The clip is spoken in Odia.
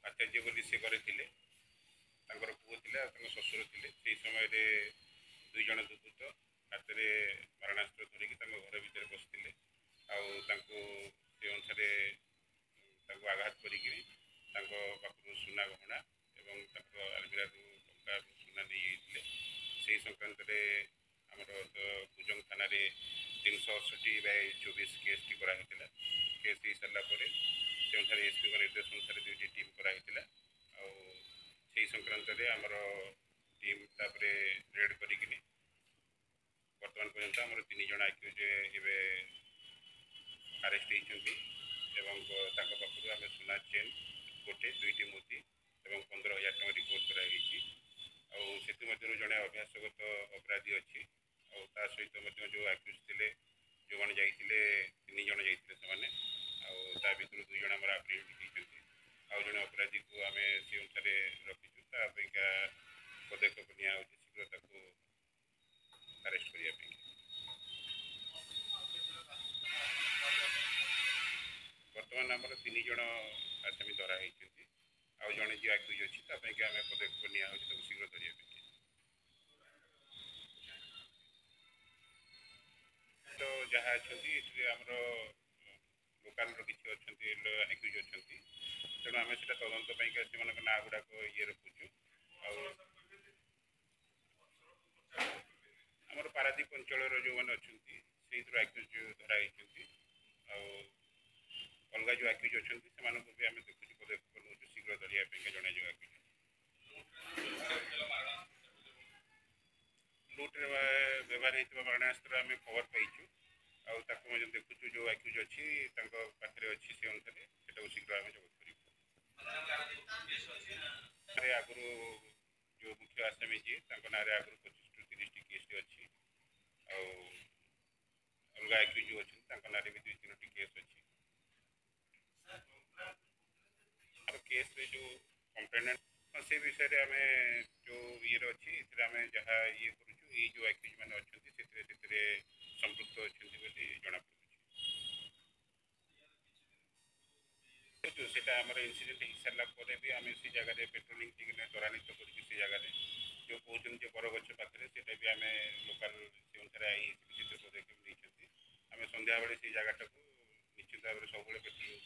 ଆଚାର୍ଯ୍ୟ ବୋଲି ସେ ଘରେ ଥିଲେ। ତାଙ୍କର ପୁଅ ଥିଲା, ତାଙ୍କ ଶ୍ୱଶୁର ଥିଲେ। ସେହି ସମୟରେ ଦୁଇ ଜଣ ଦୁର୍ବୃତ୍ତ ହାତରେ ମାରଣାସ୍ତ୍ର ଧରିକି ତାଙ୍କ ଘର ଭିତରେ ବସିଥିଲେ ଆଉ ତାଙ୍କୁ ସେ ଅନୁସାରେ ତାଙ୍କୁ ଆଘାତ କରିକିରି ତାଙ୍କ ପାଖରୁ ସୁନା ଗହଣା ଏବଂ ତାଙ୍କ ଆଲମିରାରୁ ଟଙ୍କା ସୁନା ନେଇଯାଇଥିଲେ। ସେହି ସଂକ୍ରାନ୍ତରେ ଆମର କୁଜଙ୍ଗ ଥାନାରେ 368/24 କେସ୍ଟି କରାହେଇଥିଲା। କେସ୍ ହେଇସାରିଲା ପରେ ସେଠାରେ ଏସ୍ପିଙ୍କ ନିର୍ଦ୍ଦେଶ ଅନୁସାରେ 2ଟି ଟିମ୍ କରାହେଇଥିଲା ଆଉ ସେହି ସଂକ୍ରାନ୍ତରେ ଆମର ଟିମ୍ ତାପରେ ରେଡ୍ କରିକିରି ବର୍ତ୍ତମାନ ପର୍ଯ୍ୟନ୍ତ ଆମର 3 ଜଣ ଆକ୍ୟୁଜ୍ ଏବେ ଆରେଷ୍ଟ ହେଇଛନ୍ତି ଏବଂ ତାଙ୍କ ପାଖରୁ ଆମେ ସୁନା ଚେନ୍ ଗୋଟେ 2ଟି ମୁଦି ଏବଂ 15,000 ଟଙ୍କା ରିକଭର କରାଯାଇଛି। ଆଉ ସେଥିମଧ୍ୟରୁ ଜଣେ ଅଭ୍ୟାସଗତ ଅପରାଧୀ ଅଛି ଆଉ ତା ସହିତ ମଧ୍ୟ ଯେଉଁ ଆକ୍ୟୁଜ୍ ଥିଲେ, ଯେଉଁମାନେ ଯାଇଥିଲେ 3 ଜଣ ଯାଇଥିଲେ ସେମାନେ, ଆଉ ତା ଭିତରୁ 2 ଜଣ ଆମର ଆପ୍ରିହେଣ୍ଡ ହେଇଛନ୍ତି। ଆଉ ଜଣେ ଅପରାଧୀକୁ ଆମେ ସେ ଅନୁସାରେ ରଖିଛୁ, ତା ପାଇଁକା ପଦକ୍ଷେପ ନିଆହେଉଛି ଶୀଘ୍ର ତାକୁ ଆରେଷ୍ଟ କରିବା ପାଇଁ। ବର୍ତ୍ତମାନ ଆମର 3 ଜଣ ଆସାମୀ ଧରା ହେଇଛନ୍ତି ଆଉ ଜଣେ ଯିଏ ଆକ୍ୟୁଜ୍ ଅଛି ତା ପାଇଁକା ଆମେ ପଦକ୍ଷେପ ନିଆହେଉଛି ତାକୁ ଶୀଘ୍ର ଧରିବା ପାଇଁ। ତ ଯାହା ଅଛନ୍ତି ଏଥିରେ ଆମର ଲୋକାଲର କିଛି ଅଛନ୍ତି ଆକ୍ୟୁଜ୍ ଅଛନ୍ତି, ତେଣୁ ଆମେ ସେଇଟା ତଦନ୍ତ ପାଇଁକା ସେମାନଙ୍କ ନାଁ ଗୁଡ଼ାକ ଇଏ ରଖୁଛୁ। ଆଉ ଆମର ପାରାଦ୍ୱୀପ ଅଞ୍ଚଳର ଯେଉଁମାନେ ଅଛନ୍ତି ସେଇଥିରୁ ଆକ୍ୟୁଜ୍ ଧରା ହେଇଛନ୍ତି ଆଉ ଅଲଗା ଯେଉଁ ଆକ୍ୟୁଜ୍ ଅଛନ୍ତି ସେମାନଙ୍କୁ ବି ଆମେ ଦେଖୁଛୁ, ପଦକ୍ଷେପ ନେଉଛୁ ଶୀଘ୍ର ଧରିବା ପାଇଁକା। ଜଣେ ଯେଉଁ ଆକ୍ୟୁଜ୍ ଲୁଟ୍ରେ ବ୍ୟବହାର ହେଇଥିବା ମାରଣାସ୍ତ୍ର ଆମେ ଖବର ପାଇଛୁ ଆଉ ତାକୁ ମଧ୍ୟ ଦେଖୁଛୁ, ଯେଉଁ ଆକ୍ୟୁଜ୍ ଅଛି ତାଙ୍କ ପାଖରେ ଅଛି ସେ ଅନୁସାରେ ସେଟାକୁ ଶୀଘ୍ର ଆମେ ଜବତ କରିବୁ। ଆଗରୁ ଯେଉଁ ମୁଖ୍ୟ ଆସାମୀ ଯିଏ ତାଙ୍କ ନାଁରେ ଆଗରୁ 25ରୁ 30ଟି କେସ୍ ଅଛି ଆଉ ଅଲଗା ଆକ୍ୟୁଜ୍ ଯେଉଁ ଅଛନ୍ତି ତାଙ୍କ ନାଁରେ ବି 2-3ଟି କେସ୍ ଅଛି। ଆଉ କେସ୍ରେ ଯେଉଁ କମ୍ପ୍ଲେନେଣ୍ଟ ସେ ବିଷୟରେ ଆମେ ଯେଉଁ ଇଏରେ ଅଛି ଏଥିରେ ଆମେ ଯାହା ଇଏ କରୁଛୁ, ଏଇ ଯେଉଁ ଆକ୍ୟୁଜ୍ ମାନେ ଅଛନ୍ତି ସେଥିରେ ସମ୍ପୃକ୍ତ ଅଛନ୍ତି ବୋଲି ଜଣାପଡ଼ୁଛି। ସେଇଟା ଆମର ଇନସିଡେଣ୍ଟ ହେଇସାରିଲା ପରେ ବି ଆମେ ସେ ଜାଗାରେ ପେଟ୍ରୋଲିଂ ଟିକେ ତ୍ୱରାନ୍ୱିତ କରିଛୁ। ସେ ଜାଗାରେ ଯେଉଁ କହୁଛନ୍ତି ଯେ ବରଗଛ ପାଖରେ, ସେଇଟା ବି ଆମେ ଲୋକାଲ ସେ ଅନୁସାରେ ଆଇଏସି ପଦକ୍ଷେପ ନେଇଛନ୍ତି। ଆମେ ସନ୍ଧ୍ୟାବେଳେ ସେଇ ଜାଗାଟାକୁ ନିଶ୍ଚିତ ଭାବରେ ସବୁବେଳେ ପେଟ୍ରୋଲିଂ